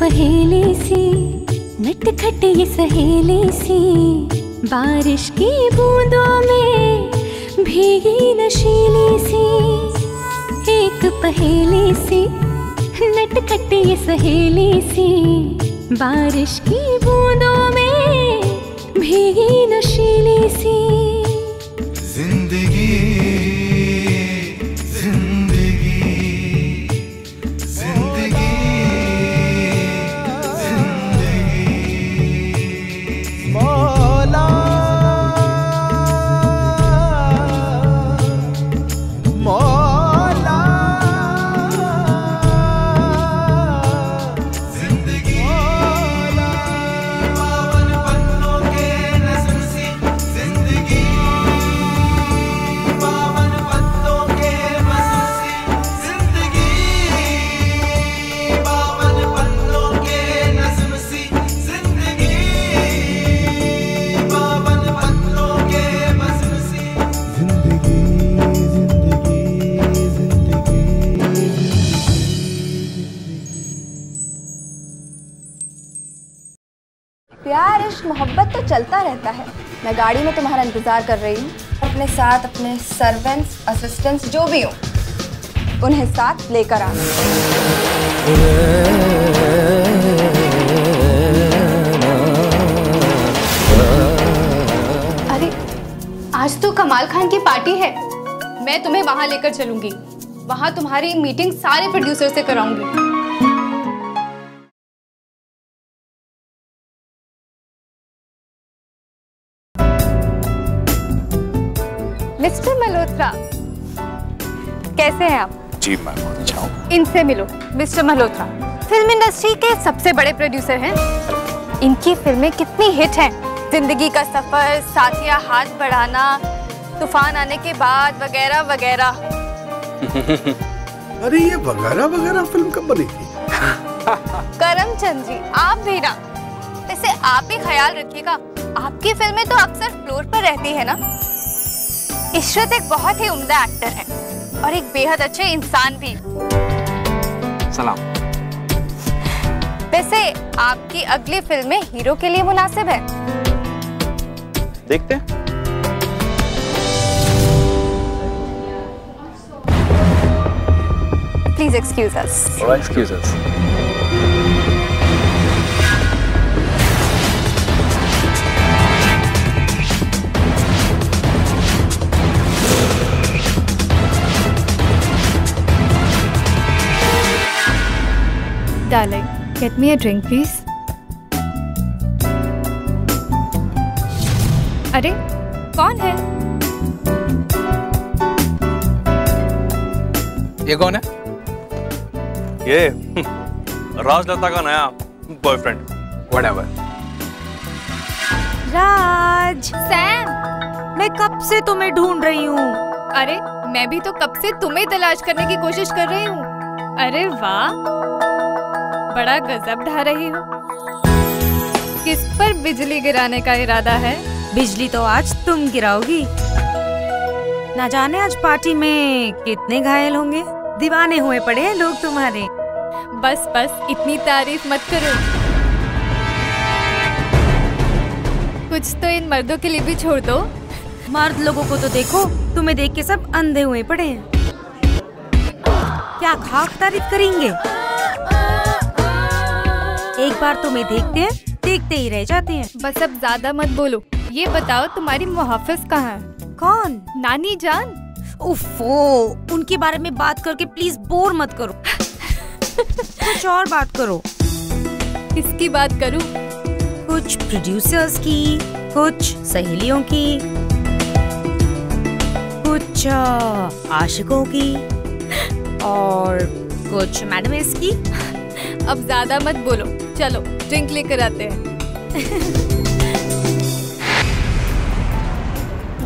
पहेली सी नटखट ये सहेली सी, बारिश की बूंदों में भीगी नशीली सी। एक पहेली सी नटखट ये सहेली सी, बारिश की बूंदों में भीगी नशीली सी। जिंदगी प्यार इश्क मोहब्बत तो चलता रहता है। मैं गाड़ी में तुम्हारा इंतजार कर रही हूँ। अपने साथ अपने सर्वेंट्स असिस्टेंट्स जो भी हो उन्हें साथ लेकर आना। अरे आज तो कमाल खान की पार्टी है, मैं तुम्हें वहां लेकर चलूंगी। वहां तुम्हारी मीटिंग सारे प्रोड्यूसर से कराऊंगी। मिस्टर मल्होत्रा, कैसे हैं आप? जी मैं बहुत अच्छा हूँ। इनसे मिलो। मिस्टर मल्होत्रा फिल्म इंडस्ट्री के सबसे बड़े प्रोड्यूसर हैं। इनकी फिल्में कितनी हिट हैं, जिंदगी का सफर, साथिया हाथ बढ़ाना, तूफान आने के बाद, वगैरह वगैरह। अरे ये वगैरह वगैरह फिल्म कब बनेगी? करमचंद जी आप भी ना, वैसे आप भी ख्याल रखिएगा, आपकी फिल्में तो अक्सर फ्लोर पर रहती है ना। इशरत एक बहुत ही उम्दा एक्टर है और एक बेहद अच्छे इंसान भी। सलाम। वैसे आपकी अगली फिल्म में हीरो के लिए मुनासिब है? देखते हैं। Please excuse us. Excuse us. Darling, get me a drink, please. अरे कौन है? ये कौन है? ये राजलता का नया बॉयफ्रेंड। Whatever. राज, सैम, मैं कब से तुम्हें ढूंढ रही हूँ। अरे मैं भी तो कब से तुम्हें तलाश करने की कोशिश कर रही हूँ। अरे वाह, बड़ा गजब ढा रही हो। किस पर बिजली गिराने का इरादा है? बिजली तो आज तुम गिराओगी। ना जाने आज पार्टी में कितने घायल होंगे। दीवाने हुए पड़े हैं लोग तुम्हारे। बस बस इतनी तारीफ मत करो। कुछ तो इन मर्दों के लिए भी छोड़ दो। मर्द लोगों को तो देखो, तुम्हें देख के सब अंधे हुए पड़े हैं। क्या खाक तारीफ करेंगे। एक बार तुम्हें देखते हैं, देखते ही रह जाते हैं। बस अब ज्यादा मत बोलो। ये बताओ तुम्हारी मुहाफिज कहाँ है? कौन? नानी जान। उफ़ो, उनके बारे में बात करके प्लीज बोर मत करो। कुछ और बात करो। किसकी बात करूं? कुछ प्रोड्यूसर्स की, कुछ सहेलियों की, कुछ आशिकों की और कुछ मैडमेस की। अब ज्यादा मत बोलो, चलो ड्रिंक लेकर आते हैं।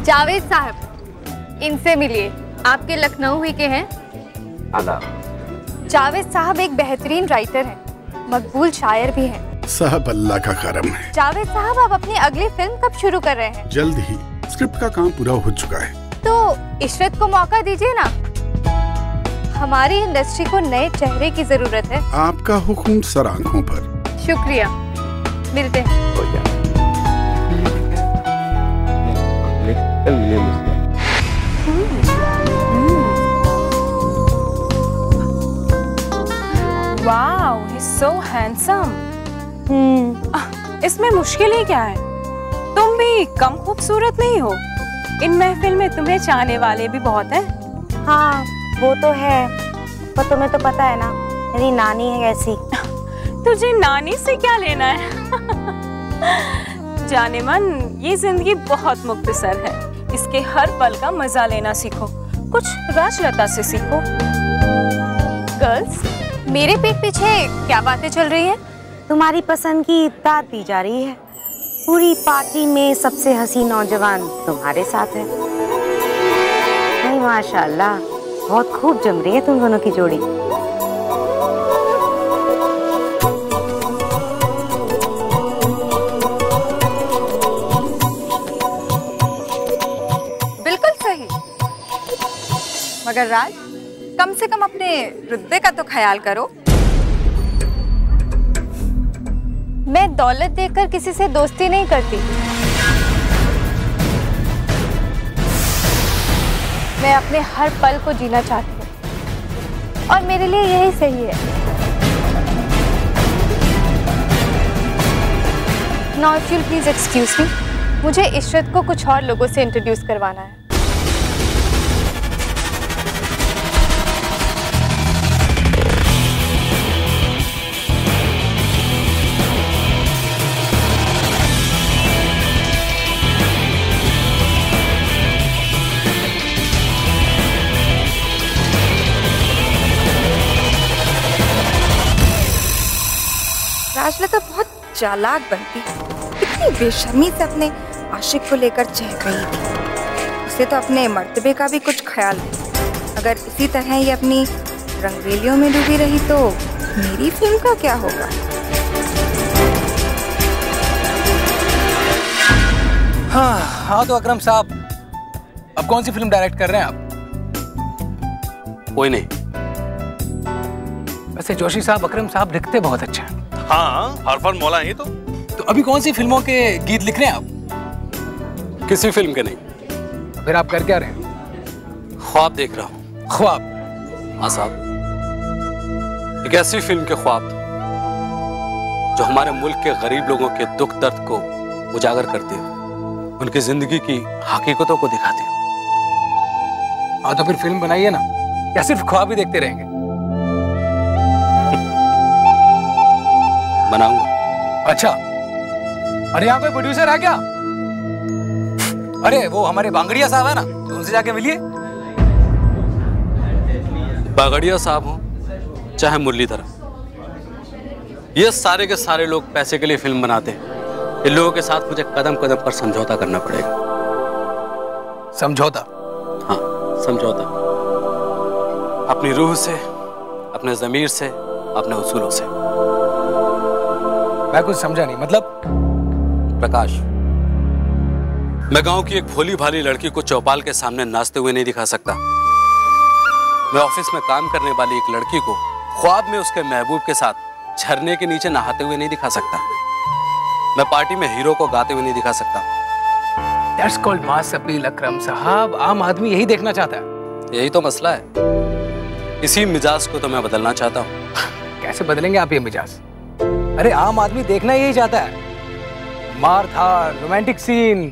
जावेद साहब, इनसे मिलिए। आपके लखनऊ ही के हैं? जावेद साहब एक बेहतरीन राइटर हैं, मकबूल शायर भी हैं। साहब अल्लाह का करम है। जावेद साहब, आप अपनी अगली फिल्म कब शुरू कर रहे हैं? जल्द ही। स्क्रिप्ट का काम पूरा हो चुका है। तो इशरत को मौका दीजिए ना। हमारी इंडस्ट्री को नए चेहरे की जरूरत है। आपका हुक्म सर आंखों पर। शुक्रिया, मिलते हैं। Wow, he is so handsome. इसमें मुश्किल ही क्या है? तुम भी कम खूबसूरत नहीं हो। इन महफिल में तुम्हें चाहने वाले भी बहुत हैं। हाँ वो तो है, पर तुम्हें तो पता है ना मेरी नानी है कैसी। तुझे नानी से क्या लेना है? जाने मन, ये जिंदगी बहुत मुख्तसर है, इसके हर पल का मजा लेना सीखो, कुछ राजलता से सीखो। गर्ल्स, मेरे पीठ पीछे क्या बातें चल रही हैं? तुम्हारी पसंद की दाद दी जा रही है। पूरी पार्टी में सबसे हसीन नौजवान तुम्हारे साथ है। नहीं माशाल्लाह, बहुत खूब जम रही है तुम दोनों की जोड़ी। बिल्कुल सही। मगर राज, कम से कम अपने रुतबे का तो ख्याल करो। मैं दौलत देखकर किसी से दोस्ती नहीं करती। मैं अपने हर पल को जीना चाहती हूँ और मेरे लिए यही सही है। Now if you please excuse me, मुझे इशरत को कुछ और लोगों से इंट्रोड्यूस करवाना है। राजलता बहुत चालाक बनती, इतनी बेशर्मी से अपने आशिक को लेकर चह रही थी। उसे तो अपने मर्तबे का भी कुछ ख्याल नहीं। अगर इसी तरह ये अपनी रंगरेलियों में डूबी रही तो मेरी फिल्म का क्या होगा? हाँ तो अकरम साहब, अब कौन सी फिल्म डायरेक्ट कर रहे हैं आप? कोई नहीं। वैसे जोशी साहब, अकरम साहब लिखते बहुत अच्छा है। हाँ, हरफन मौला ही तो अभी कौन सी फिल्मों के गीत लिख रहे हैं आप? किसी फिल्म के नहीं। फिर आप कर क्या रहे हैं? ख्वाब देख रहा हूँ। ख्वाब? हाँ साहब, एक ऐसी फिल्म के ख्वाब जो हमारे मुल्क के गरीब लोगों के दुख दर्द को उजागर करती है, उनकी जिंदगी की हकीकतों को दिखाती है। हाँ तो फिर फिल्म बनाइए ना, या सिर्फ ख्वाब ही देखते रहेंगे? बनाऊंगा। अच्छा, अरे यहाँ कोई प्रोड्यूसर है क्या? अरे वो हमारे बांगड़िया साहब है ना, तो उनसे जाके मिलिए। बागड़िया साहब हो चाहे मुरलीधर, ये सारे के सारे लोग पैसे के लिए फिल्म बनाते हैं। इन लोगों के साथ मुझे कदम कदम पर समझौता करना पड़ेगा। समझौता? हाँ, समझौता। अपनी रूह से, अपने जमीर से, अपने उसूलों से। मैं कुछ समझा नहीं। मतलब? प्रकाश, मैं गांव की एक भोली भाली लड़की को चौपाल के सामने नाचते हुए नहीं दिखा सकता। मैं ऑफिस में काम करने वाली एक लड़की को ख्वाब में उसके महबूब के साथ झरने के नीचे नहाते हुए नहीं दिखा सकता। मैं पार्टी में हीरो को गाते हुए नहीं दिखा सकता। That's called mass appeal, अकरम साहब। आम आदमी यही देखना चाहता है। यही तो मसला है। इसी मिजाज को तो मैं बदलना चाहता हूँ। कैसे बदलेंगे आप ये मिजाज? अरे आम आदमी देखना यही चाहता है, मार धार, रोमांटिक सीन,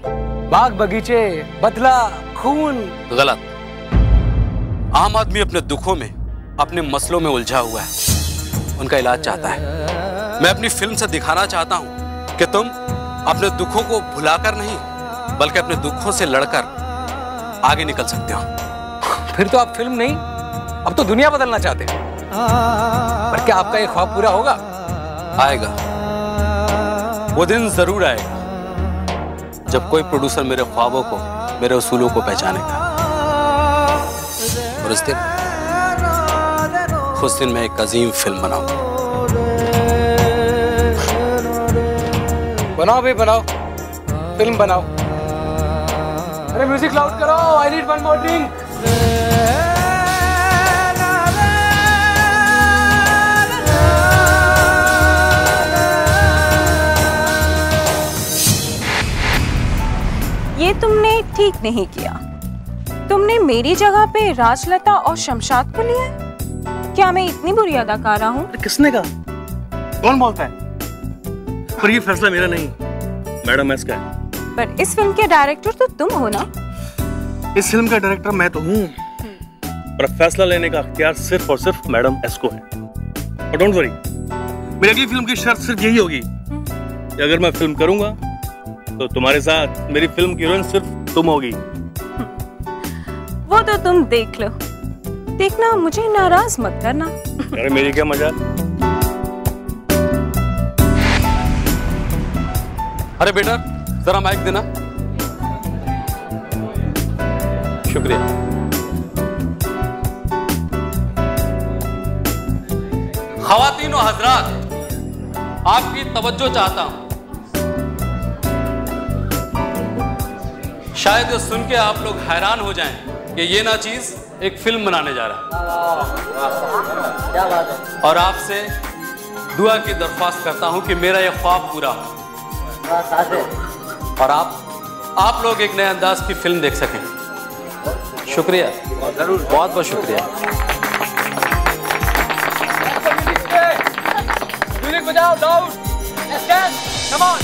बाग बगीचे, बदला, खून। गलत। आम आदमी अपने दुखों में, अपने मसलों में उलझा हुआ है, उनका इलाज चाहता है। मैं अपनी फिल्म से दिखाना चाहता हूँ कि तुम अपने दुखों को भुलाकर नहीं, बल्कि अपने दुखों से लड़कर आगे निकल सकते हो। फिर तो आप फिल्म नहीं, अब तो दुनिया बदलना चाहते हैं। पर क्या आपका ये ख्वाब पूरा होगा? आएगा, वो दिन जरूर आएगा जब कोई प्रोड्यूसर मेरे ख्वाबों को, मेरे उसूलों को पहचानेगा। और उस दिन मैं एक अजीम फिल्म बनाऊंगा। बनाओ भाई बनाओ, फिल्म बनाओ। अरे म्यूजिक लाउड करो, I need one more drink. ठीक नहीं किया। तुमने मेरी जगह पे राजलता और शमशाद को लिया है। क्या मैं इतनी बुरी अदाकारा हूँ? किसने कहा? कौन बोलता है? पर ये फैसला मेरा नहीं, मैडम एस का है। पर इस फिल्म के डायरेक्टर तो तुम हो ना? इस फिल्म का डायरेक्टर मैं तो हूँ, पर फैसला लेने का अख्तियार सिर्फ और सिर्फ मैडम एस को है। और डोंट वरी, मेरी अगली फिल्म की शर्त सिर्फ यही होगी कि अगर मैं फिल्म करूंगा तो तुम्हारे साथ मेरी फिल्म की हीरोइन सिर्फ तुम होगी। वो तो तुम देख लो, देखना मुझे नाराज मत करना। अरे मेरी क्या मजाक। अरे बेटा जरा माइक देना। शुक्रिया। ख़वातीन और हजरात, आपकी तवज्जो चाहता हूं। शायद ये सुन के आप लोग हैरान हो जाएं कि ये ना चीज एक फिल्म बनाने जा रहा है। और आपसे दुआ की दरख्वास्त करता हूं कि मेरा ये ख्वाब पूरा हो और आप लोग एक नए अंदाज की फिल्म देख सकें। शुक्रिया, जरूर, बहुत बहुत शुक्रिया। म्यूजिक बजाओ, down, let's dance, come on.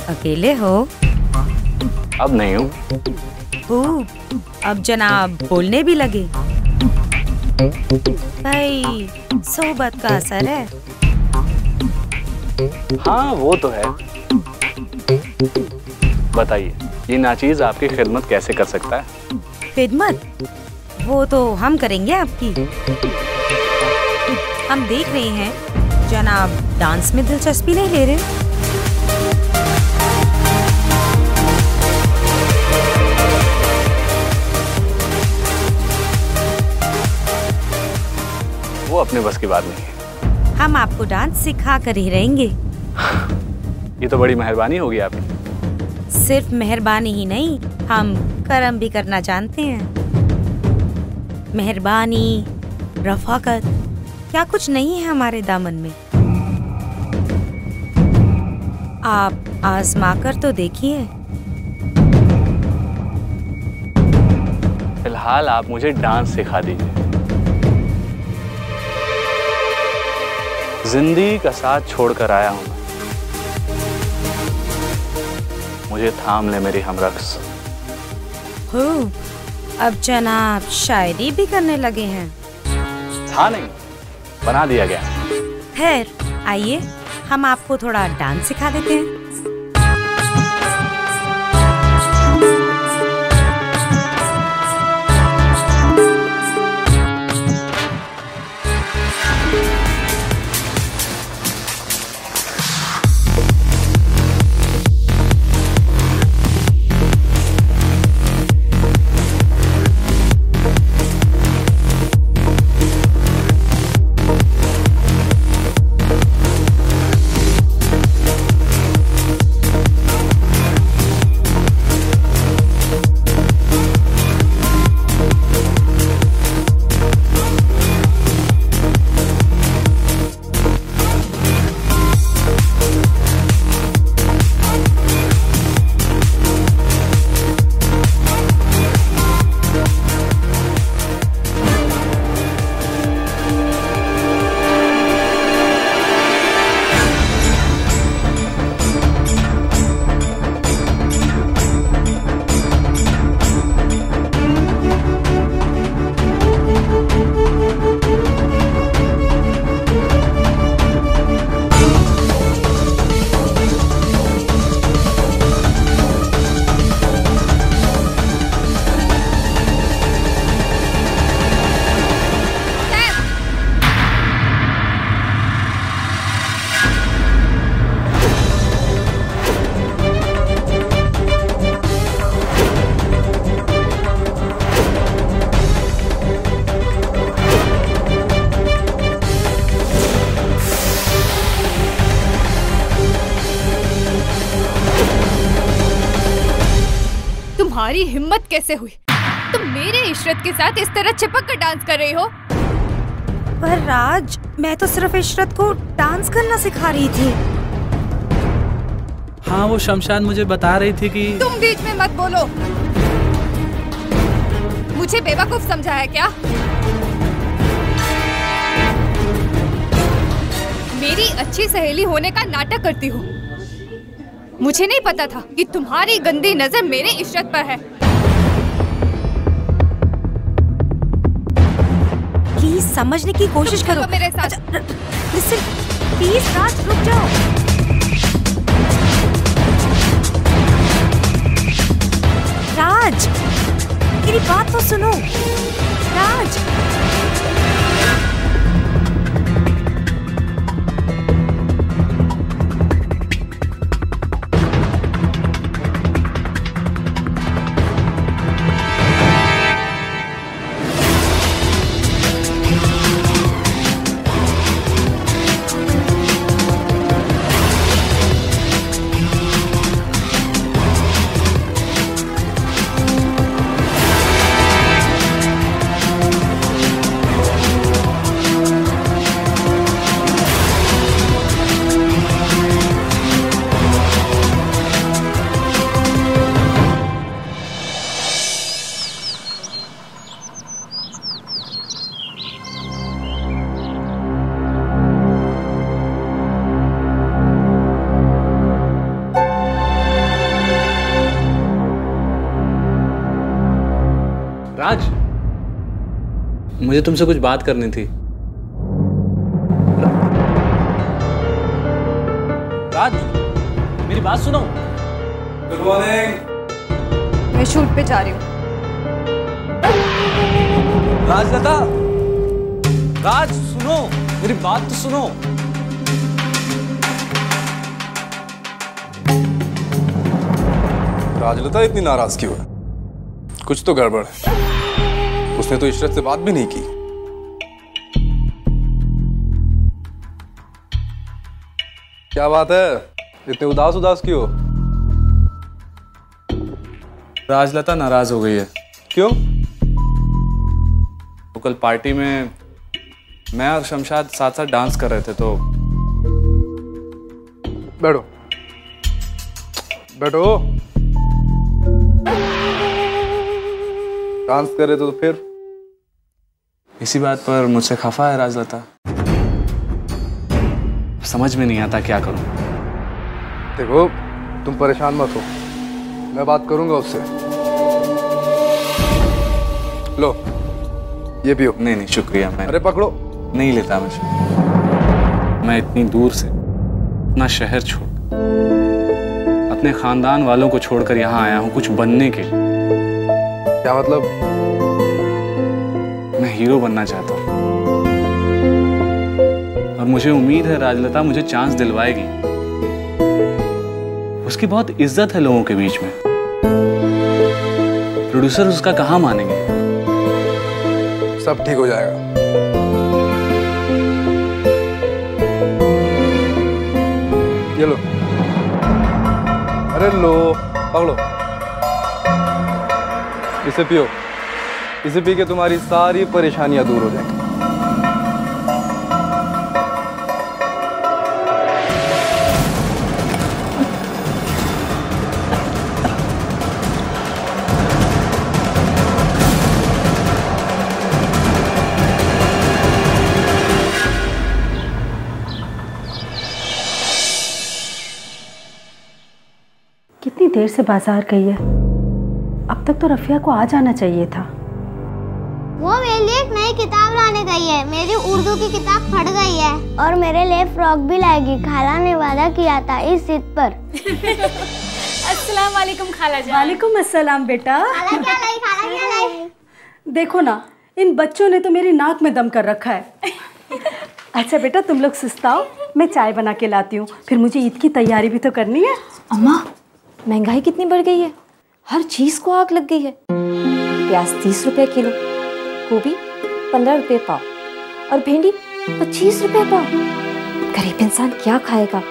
अकेले हो? अब नहीं हूँ। अब जनाब बोलने भी लगे। भाई सोबत का असर है। हाँ वो तो है। बताइए, ये नाचीज आपकी खिदमत कैसे कर सकता है? खिदमत? वो तो हम करेंगे आपकी। हम देख रहे हैं जनाब डांस में दिलचस्पी नहीं ले रहे। वो अपने बस की बात नहीं है। हम आपको डांस सिखा कर ही रहेंगे। ये तो बड़ी मेहरबानी होगी आपकी। सिर्फ मेहरबानी ही नहीं, हम करम भी करना जानते हैं। मेहरबानी, रफाकत क्या कुछ नहीं है हमारे दामन में। आप आजमा कर तो देखिए। फिलहाल आप मुझे डांस सिखा दीजिए। जिंदगी का साथ छोड़कर आया हूं, मुझे थाम ले मेरी हमरक्स। हो, अब जनाब शायरी भी करने लगे हैं। था नहीं, बना दिया गया। खैर आइए, हम आपको थोड़ा डांस सिखा देते हैं। तुम्हारी हिम्मत कैसे हुई? तुम मेरे इशरत के साथ इस तरह चिपक कर डांस कर रही हो? पर राज, मैं तो सिर्फ इशरत को डांस करना सिखा रही थी। हाँ, वो शमशाद मुझे बता रही थी कि तुम बीच में मत बोलो। मुझे बेवकूफ समझा है क्या? मेरी अच्छी सहेली होने का नाटक करती हो। मुझे नहीं पता था कि तुम्हारी गंदी नजर मेरे इशरत पर है। प्लीज समझने की कोशिश करो मेरे साथ। लिसन, प्लीज राज रुक जाओ। राज, मेरी बात तो सुनो। राज, राज, मुझे तुमसे कुछ बात करनी थी। राज, मेरी बात सुनो। Good morning. मैं शूट पे जा रही हूँ। राजलता, राज सुनो, मेरी बात तो सुनो। राजलता इतनी नाराज क्यों है? कुछ तो गड़बड़ है। उसने तो इशरत से बात भी नहीं की। क्या बात है, इतने उदास उदास क्यों? राजलता नाराज हो गई है। क्यों? तो कल पार्टी में मैं और शमशाद साथ साथ डांस कर रहे थे तो। बैठो बैठो। डांस कर रहे थे तो फिर? इसी बात पर मुझसे खफा है राजलता। समझ में नहीं आता क्या करूं। देखो, तुम परेशान मत हो, मैं बात करूंगा उससे। लो, ये पियो। नहीं नहीं शुक्रिया, मैं अरे पकड़ो। नहीं लेता मैं इतनी दूर से, अपना शहर छोड़, अपने खानदान वालों को छोड़कर यहाँ आया हूँ कुछ बनने के लिए। क्या मतलब? मैं हीरो बनना चाहता हूँ और मुझे उम्मीद है राजलता मुझे चांस दिलवाएगी। उसकी बहुत इज्जत है लोगों के बीच में। प्रोड्यूसर उसका कहाँ मानेंगे? सब ठीक हो जाएगा। ये लो। अरे लो, पकड़ो, इसे पियो। इसे पी के तुम्हारी सारी परेशानियां दूर हो जाएंगी। कितनी देर से बाजार गई है, अब तक तो रफिया को आ जाना चाहिए था। वो मेरे लिए एक नई किताब लाने गई है। मेरी उर्दू की किताब फट गई है और मेरे लिए फ्रॉक भी लाएगी। खाला ने वादा किया था इस ईद पर। अस्सलाम वालेकुम खाला जान। वालेकुम अस्सलाम बेटा। खाला क्या लाई? खाला क्या लाई? देखो ना, इन बच्चों ने तो मेरी नाक में दम कर रखा है। अच्छा बेटा, तुम लोग सुस्ताओ, मैं चाय बना के लाती हूँ, फिर मुझे ईद की तैयारी भी तो करनी है। अम्मा, महंगाई कितनी बढ़ गई है, हर चीज को आग लग गई है। प्याज 30 रुपए किलो, गोभी 15 रुपए पाव और भिंडी 25 रुपए पाव। गरीब इंसान क्या खाएगा,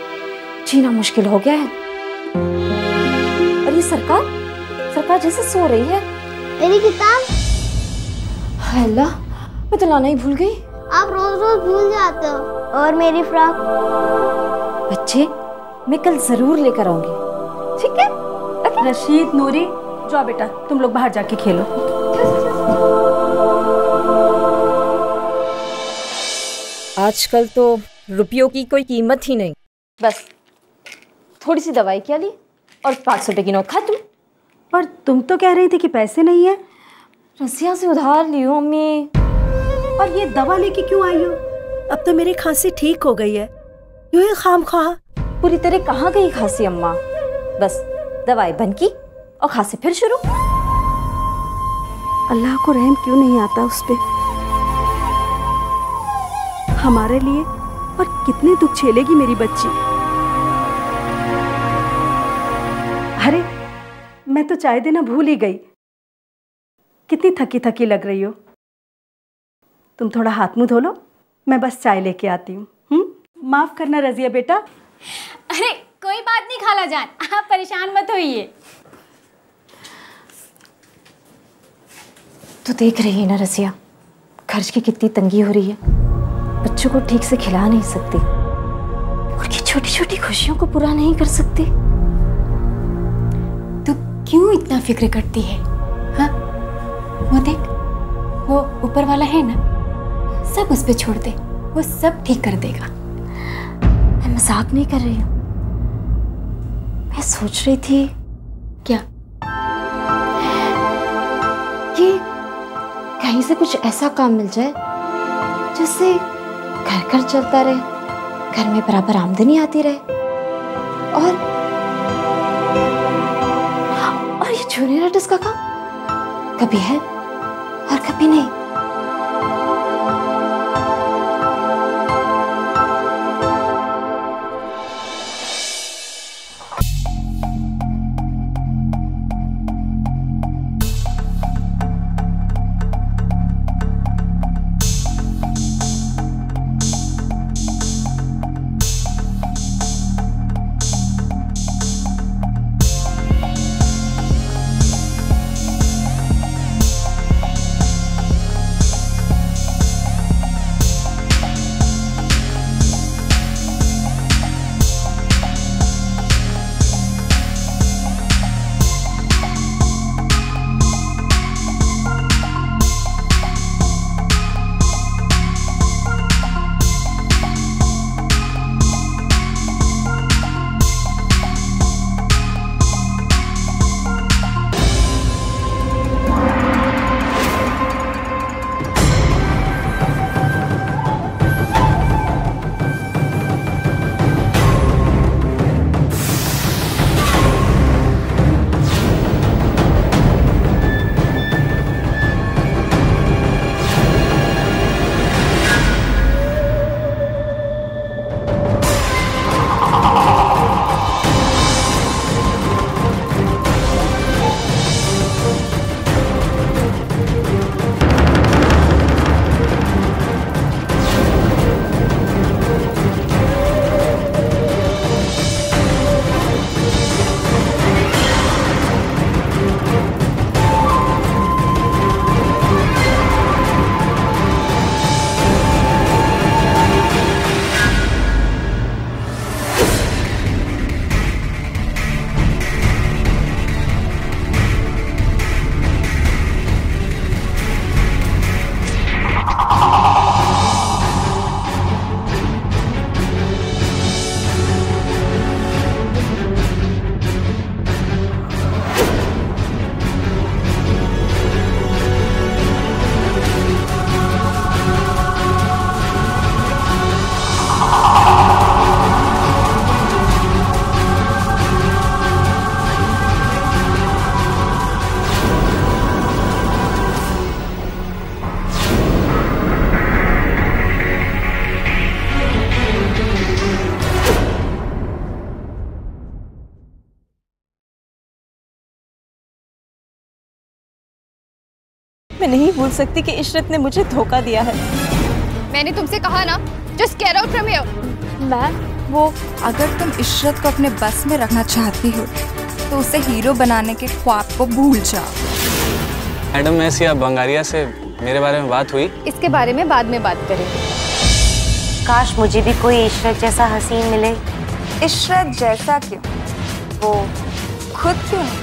जीना मुश्किल हो गया है। और ये सरकार बेकार जैसे सो रही है। मेरी किताब? हाय अल्लाह, मैं तो लाना ही भूल गई। आप रोज रोज भूल जाते हो। और मेरी फ्रॉक? बच्चे, मैं कल जरूर लेकर आऊंगी, ठीक है? रशीद, नूरी, जाओ बेटा, तुम लोग बाहर जाके खेलो। आजकल तो रुपयों की कोई कीमत ही नहीं। बस थोड़ी सी दवाई क्या ली और 500 रुपए की नोट खत्म। पर तुम तो कह रही थी कि पैसे नहीं है। रसिया से उधार लियो अम्मी। और ये दवा लेके क्यों आई हो? अब तो मेरी खांसी ठीक हो गई है, यूं ही खामख्वाह। पूरी तरह कहाँ गई खांसी अम्मा? बस दवाई बंद की और खांसी फिर शुरू। अल्लाह को रहम क्यों नहीं आता उस पे? हमारे लिए और कितने दुख झेलेगी मेरी बच्ची। अरे मैं तो चाय देना भूल ही गई। कितनी थकी थकी लग रही हो। तुम थोड़ा हाथ मुंह धो लो, मैं बस चाय लेके आती हूँ। माफ करना रजिया बेटा। अरे कोई बात नहीं खाला जान, आप परेशान मत होइए। तो देख रही है ना रसिया, खर्च की कितनी तंगी हो रही है। बच्चों को ठीक से खिला नहीं सकती, उनकी छोटी छोटी खुशियों को पूरा नहीं कर सकती। तो क्यों इतना फिक्र करती है? हाँ, वो देख, वो ऊपर वाला है ना, सब उस पे छोड़ दे, वो सब ठीक कर देगा। मैं मजाक नहीं कर रही हूँ। मैं सोच रही थी क्या कि कहीं से कुछ ऐसा काम मिल जाए जिससे घर घर चलता रहे, घर में बराबर आमदनी आती रहे। और ये जूनियर आर्टिस्ट का काम कभी है और कभी नहीं। मैं नहीं भूल सकती कि इशरत ने मुझे धोखा दिया है। मैंने तुमसे कहा ना, just get out from here. वो अगर तुम इशरत को अपने बस में रखना चाहती हो तो तो उसे हीरो बनाने के ख्वाब को भूल जाओ। मैडम ऐसी आप बंगारिया से मेरे बारे में बात हुई? इसके बारे में बाद में बात करेंगे। काश मुझे भी कोई इशरत जैसा हसीन मिले। इशरत जैसा क्यों, वो खुद क्यों नहीं?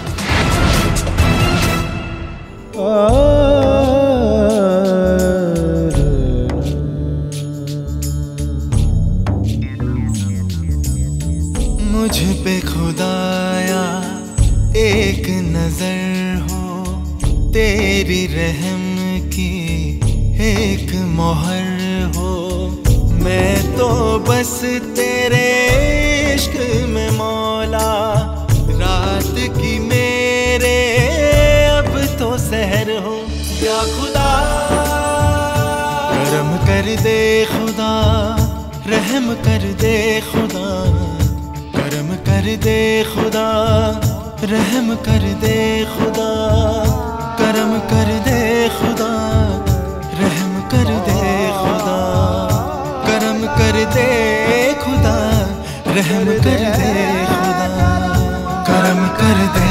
मुझ पे खुदाया एक नजर हो, तेरी रहम की एक मोहर हो। मैं तो बस तेरे इश्क में मौला, रात की मेरे अब तो सहर हो। या खुदा करम कर दे खुदा, रहम कर दे खुदा, करम कर दे खुदा, रहम कर दे खुदा, करम कर दे खुदा, रहम कर दे खुदा, करम कर दे खुदा, रहम कर दे खुदा, करम कर दे